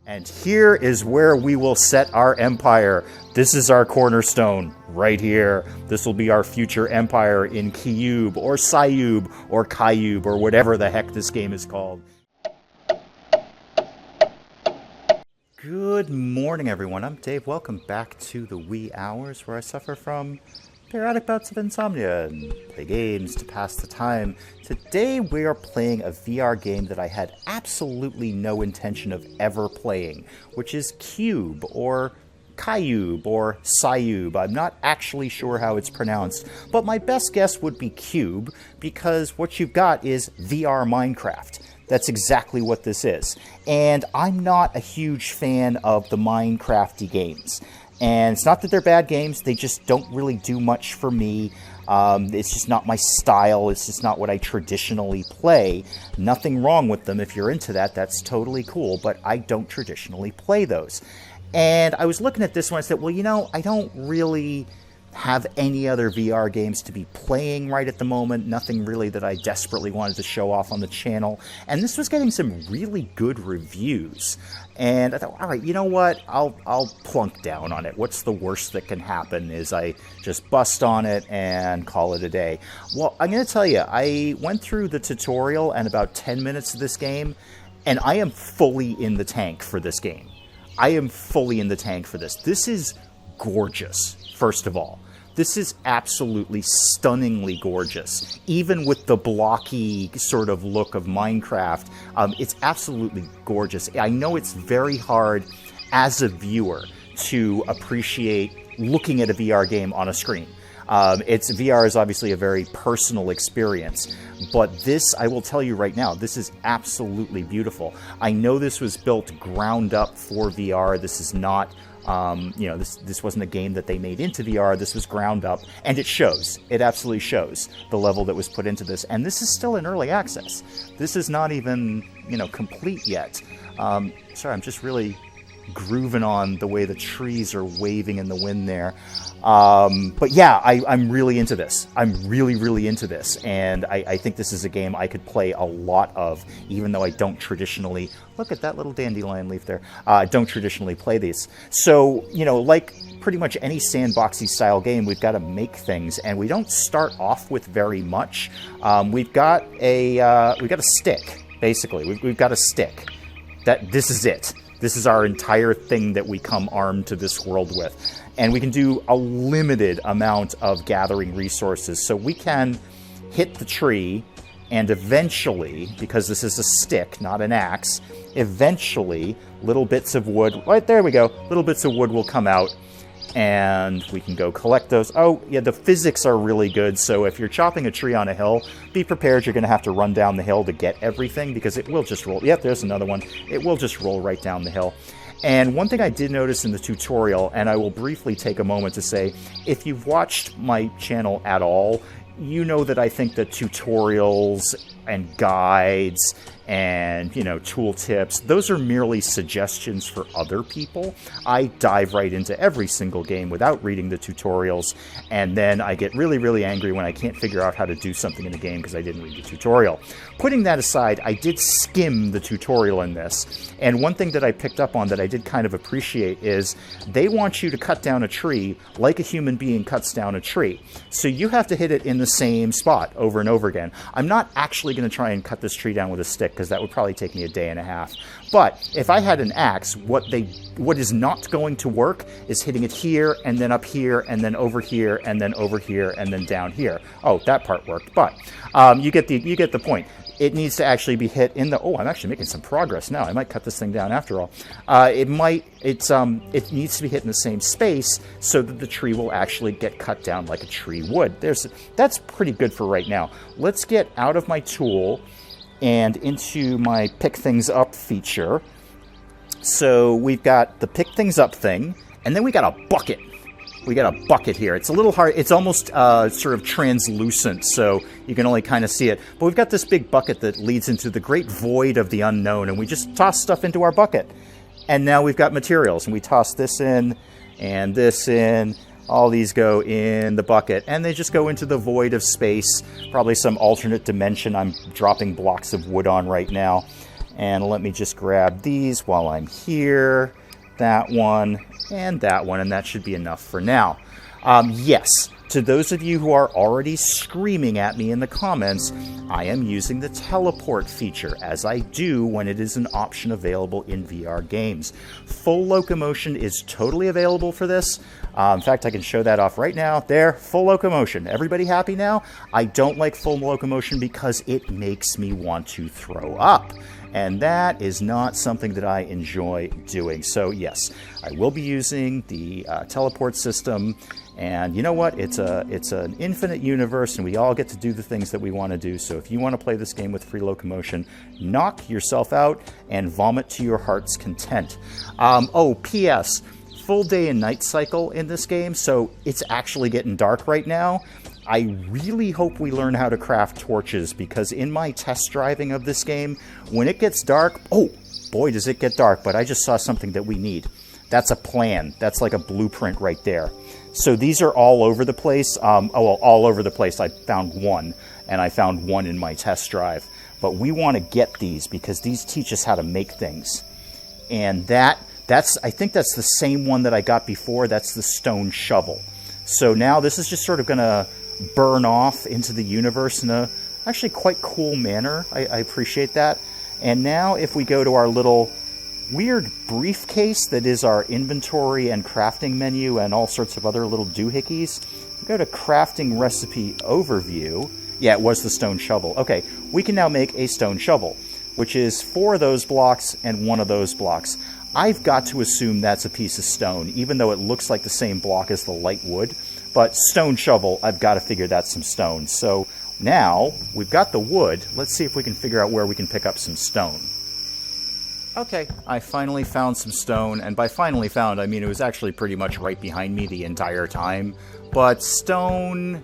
And here is where we will set our empire. This is our cornerstone right here. This will be our future empire in cyube or cyube or cyube or whatever the heck this game is called. Good morning, everyone. I'm Dave. Welcome back to the wee hours where I suffer from periodic bouts of insomnia and play games to pass the time. Today we are playing a VR game that I had absolutely no intention of ever playing, which is Cyube or cyube or cyube. I'm not actually sure how it's pronounced, but my best guess would be Cube, because what you've got is VR Minecraft. That's exactly what this is. And I'm not a huge fan of the Minecrafty games. And it's not that they're bad games, they just don't really do much for me. It's just not my style, it's just not what I traditionally play. Nothing wrong with them. If you're into that, that's totally cool, but I don't traditionally play those. And I was looking at this one, I said, well, you know, I don't really have any other VR games to be playing right at the moment. Nothing really that I desperately wanted to show off on the channel. And this was getting some really good reviews. And I thought, all right, you know what? I'll plunk down on it. What's the worst that can happen is I just bust on it and call it a day. Well, I'm going to tell you, I went through the tutorial and about 10 minutes of this game, and I am fully in the tank for this game. I am fully in the tank for this. This is gorgeous, first of all. This is absolutely stunningly gorgeous. Even with the blocky sort of look of Minecraft, it's absolutely gorgeous. I know it's very hard as a viewer to appreciate looking at a VR game on a screen. VR is obviously a very personal experience, but this, I will tell you right now, this is absolutely beautiful. I know this was built ground up for VR. This is not... this wasn't a game that they made into VR. This was ground up, and it shows. It absolutely shows the level that was put into this. And this is still in early access. This is not even, complete yet. Sorry, I'm just really grooving on the way the trees are waving in the wind there. But yeah, I'm really into this. I'm really, really into this. And I think this is a game I could play a lot of, even though I don't traditionally... Look at that little dandelion leaf there. I don't traditionally play these. So, like pretty much any sandboxy style game, we've got to make things, and we don't start off with very much. We've got a stick, basically. We've got a stick. This is it. This is our entire thing that we come armed to this world with. And we can do a limited amount of gathering resources. So we can hit the tree, and eventually, because this is a stick, not an axe, eventually little bits of wood, right there we go, little bits of wood will come out, and we can go collect those. Oh, yeah, the physics are really good, so if you're chopping a tree on a hill, be prepared you're going to have to run down the hill to get everything, because it will just roll. Yep, there's another one. It will just roll right down the hill. And one thing I did notice in the tutorial, and I will briefly take a moment to say, if you've watched my channel at all, you know that I think that tutorials and guides and, tooltips, those are merely suggestions for other people. I dive right into every single game without reading the tutorials, and then I get really, really angry when I can't figure out how to do something in a game because I didn't read the tutorial. Putting that aside, I did skim the tutorial in this, and one thing that I picked up on that I did kind of appreciate is they want you to cut down a tree like a human being cuts down a tree. So you have to hit it in the same spot over and over again. I'm not actually going to try and cut this tree down with a stick, because that would probably take me a day and a half. But if I had an axe, what is not going to work is hitting it here, and then up here, and then over here, and then over here, and then down here. Oh, that part worked, but you get the point. It needs to actually be hit in the... Oh, I'm actually making some progress now. I might cut this thing down after all. It needs to be hit in the same space so that the tree will actually get cut down like a tree would. That's pretty good for right now. Let's get out of my tool and into my pick things up feature. So we've got the pick things up thing, and then we got a bucket. We got a bucket here. It's a little hard. It's almost sort of translucent, so you can only kind of see it. But we've got this big bucket that leads into the great void of the unknown, and we just toss stuff into our bucket. And now we've got materials, and we toss this in, and this in. All these go in the bucket, and they just go into the void of space, probably some alternate dimension I'm dropping blocks of wood on right now. And let me just grab these while I'm here. That one, and that should be enough for now. Yes, to those of you who are already screaming at me in the comments, I am using the teleport feature, as I do when it is an option available in VR games. Full locomotion is totally available for this. In fact, I can show that off right now. There, full locomotion. Everybody happy now? I don't like full locomotion because it makes me want to throw up. And that is not something that I enjoy doing. So yes, I will be using the teleport system. And you know what? It's an infinite universe, and we all get to do the things that we want to do. So if you want to play this game with free locomotion, knock yourself out and vomit to your heart's content. Oh, P.S. Full day and night cycle in this game, so it's actually getting dark right now. I really hope we learn how to craft torches, because in my test driving of this game, when it gets dark, oh boy does it get dark, but I just saw something that we need. That's a plan. That's like a blueprint right there. So these are all over the place. All over the place. I found one, and I found one in my test drive. But we want to get these because these teach us how to make things. And I think that's the same one that I got before. That's the stone shovel. So now this is just sort of going to burn off into the universe in a actually quite cool manner. I appreciate that. And now if we go to our little weird briefcase that is our inventory and crafting menu and all sorts of other little doohickeys, we go to crafting recipe overview. Yeah, it was the stone shovel. Okay, we can now make a stone shovel, which is 4 of those blocks and 1 of those blocks. I've got to assume that's a piece of stone, even though it looks like the same block as the light wood. But stone shovel, I've got to figure that's some stone. So now we've got the wood. Let's see if we can figure out where we can pick up some stone. Okay, I finally found some stone, and by finally found, I mean it was actually pretty much right behind me the entire time. But stone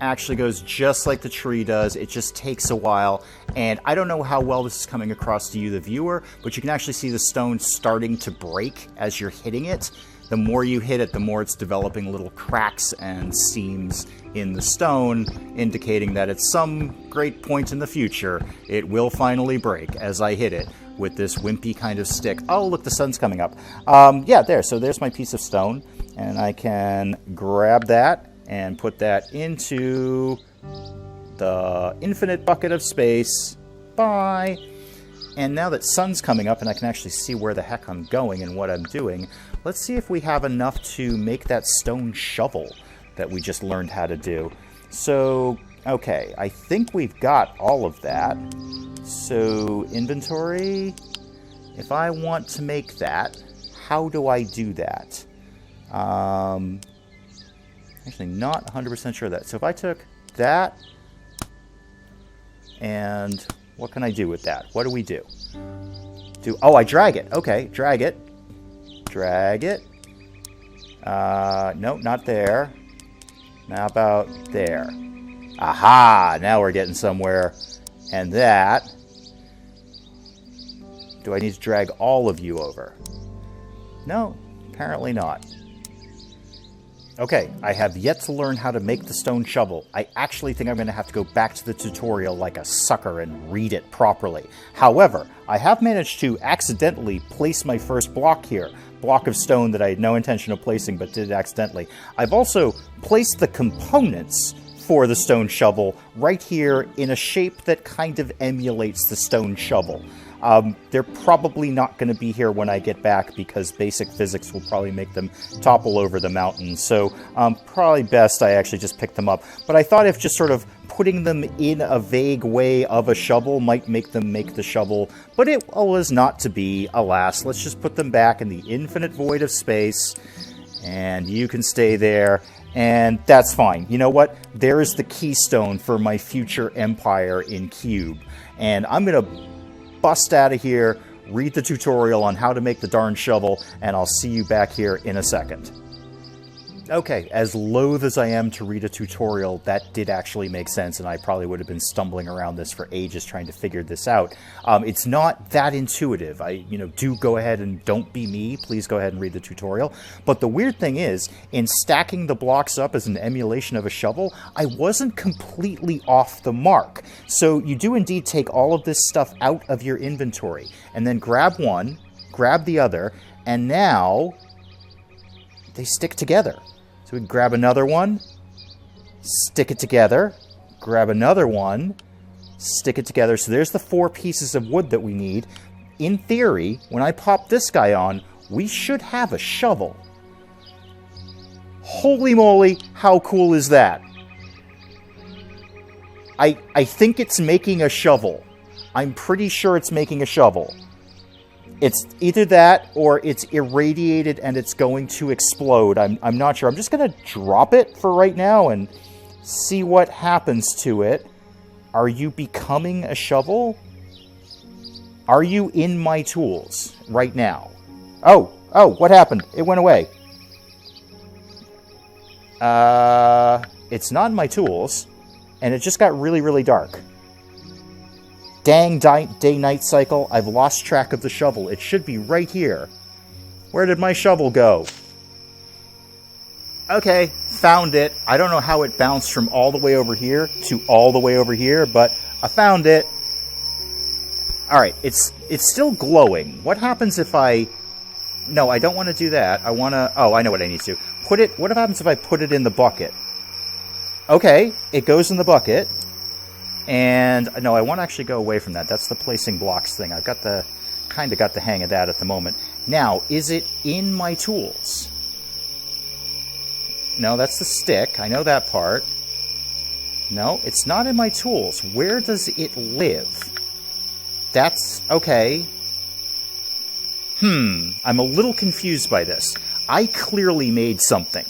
actually goes just like the tree does. It just takes a while, and I don't know how well this is coming across to you, the viewer, but you can actually see the stone starting to break as you're hitting it. The more you hit it, the more it's developing little cracks and seams in the stone, indicating that at some great point in the future, it will finally break as I hit it with this wimpy kind of stick. Oh, look, the sun's coming up. Yeah, there. So there's my piece of stone, and I can grab that and put that into the infinite bucket of space. Bye. And now that sun's coming up and I can actually see where the heck I'm going and what I'm doing, let's see if we have enough to make that stone shovel that we just learned how to do. So, okay, I think we've got all of that. So, inventory, if I want to make that, how do I do that? Actually, not 100% sure of that. So if I took that, and what can I do with that? What do we do? Oh, I drag it. Okay, drag it. Drag it. No, not there. How about there? Aha! Now we're getting somewhere. And that... Do I need to drag all of you over? No, apparently not. Okay, I have yet to learn how to make the stone shovel. I actually think I'm going to have to go back to the tutorial like a sucker and read it properly. However, I have managed to accidentally place my first block here. Block of stone that I had no intention of placing but did accidentally. I've also placed the components for the stone shovel right here in a shape that kind of emulates the stone shovel. They're probably not going to be here when I get back because basic physics will probably make them topple over the mountain. So probably best I actually just pick them up. But I thought if just sort of putting them in a vague way of a shovel might make them make the shovel. But it was not to be, alas. Let's just put them back in the infinite void of space. And you can stay there. And that's fine. You know what? There is the keystone for my future empire in Cube. And I'm going to bust out of here, read the tutorial on how to make the darn shovel, and I'll see you back here in a second. Okay, as loath as I am to read a tutorial, that did actually make sense, and I probably would have been stumbling around this for ages trying to figure this out. It's not that intuitive. Do go ahead and don't be me. Please go ahead and read the tutorial. But the weird thing is, in stacking the blocks up as an emulation of a shovel, I wasn't completely off the mark. So you do indeed take all of this stuff out of your inventory, and then grab one, grab the other, and now they stick together. So we can grab another one, stick it together, grab another one, stick it together. So there's the 4 pieces of wood that we need. In theory, when I pop this guy on, we should have a shovel. Holy moly, how cool is that? I think it's making a shovel. I'm pretty sure it's making a shovel. It's either that or it's irradiated and it's going to explode. I'm not sure. I'm just going to drop it for right now and see what happens to it. Are you becoming a shovel? Are you in my tools right now? Oh, what happened? It went away. It's not in my tools, and it just got really, really dark. Dang day-night cycle, I've lost track of the shovel. It should be right here. Where did my shovel go? Okay, found it. I don't know how it bounced from all the way over here to all the way over here, but I found it. Alright, it's still glowing. What happens if I... No, I don't want to do that. I want to... Oh, I know what I need to do. What happens if I put it in the bucket? Okay, it goes in the bucket. And no, I want to actually go away from that. That's the placing blocks thing. I've got the kind of got the hang of that at the moment. Now, is it in my tools? No, that's the stick. I know that part. No, it's not in my tools. Where does it live? That's okay. I'm a little confused by this. I clearly made something.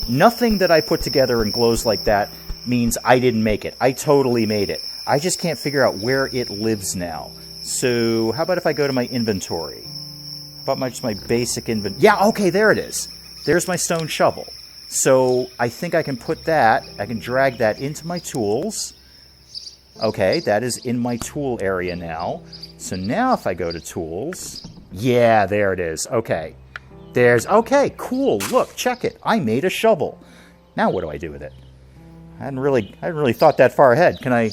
Nothing that I put together and glows like that means I didn't make it. I totally made it. I just can't figure out where it lives now. So how about if I go to my inventory? How about just my basic inventory? Yeah, okay, there it is. There's my stone shovel. So I think I can put that, I can drag that into my tools. Okay, that is in my tool area now. So now if I go to tools, yeah, there it is. Okay. Okay, cool. Look, check it. I made a shovel. Now what do I do with it? I hadn't really thought that far ahead. Can I...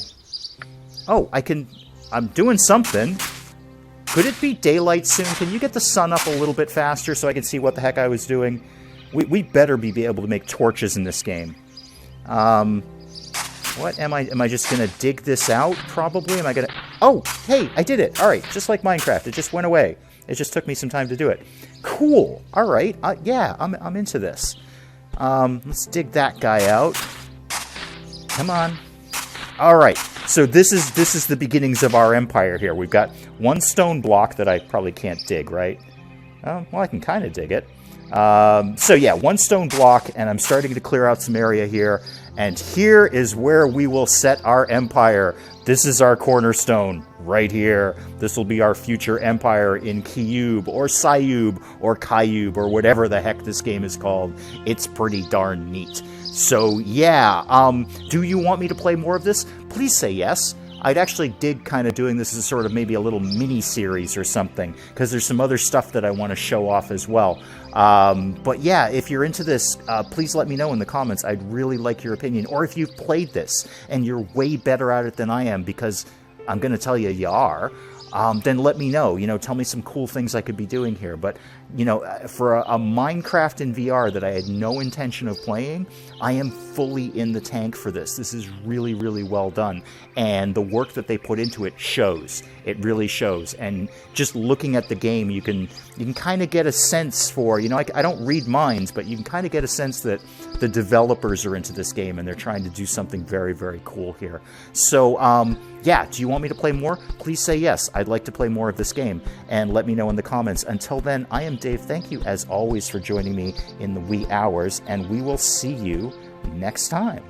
Oh, I'm doing something. Could it be daylight soon? Can you get the sun up a little bit faster so I can see what the heck I was doing? We better be able to make torches in this game. What am I just going to dig this out, probably? Am I going to... Oh, hey, I did it. All right, just like Minecraft. It just went away. It just took me some time to do it. Cool. All right. Yeah, I'm into this. Let's dig that guy out. Come on. All right. So this is the beginnings of our empire here. We've got one stone block that I probably can't dig, right? Well, I can kind of dig it. So yeah, one stone block, and I'm starting to clear out some area here. And here is where we will set our empire. This is our cornerstone right here. This will be our future empire in cyube or cyube or cyube or whatever the heck this game is called. It's pretty darn neat. So yeah, do you want me to play more of this? Please say yes. I'd actually dig kind of doing this as sort of maybe a little mini-series or something, because there's some other stuff that I want to show off as well. But yeah, if you're into this, please let me know in the comments. I'd really like your opinion. Or if you've played this and you're way better at it than I am, because I'm going to tell you you are, then let me know. You know, tell me some cool things I could be doing here. But, you know, for a Minecraft in VR that I had no intention of playing, I am fully in the tank for this. This is really, really well done. And the work that they put into it shows. It really shows. And just looking at the game, you can kind of get a sense for, you know, I don't read minds, but you can kind of get a sense that the developers are into this game and they're trying to do something very, very cool here. So, yeah, do you want me to play more? Please say yes. I'd like to play more of this game, and let me know in the comments. Until then, I am Dave. Thank you, as always, for joining me in the wee hours, and we will see you next time.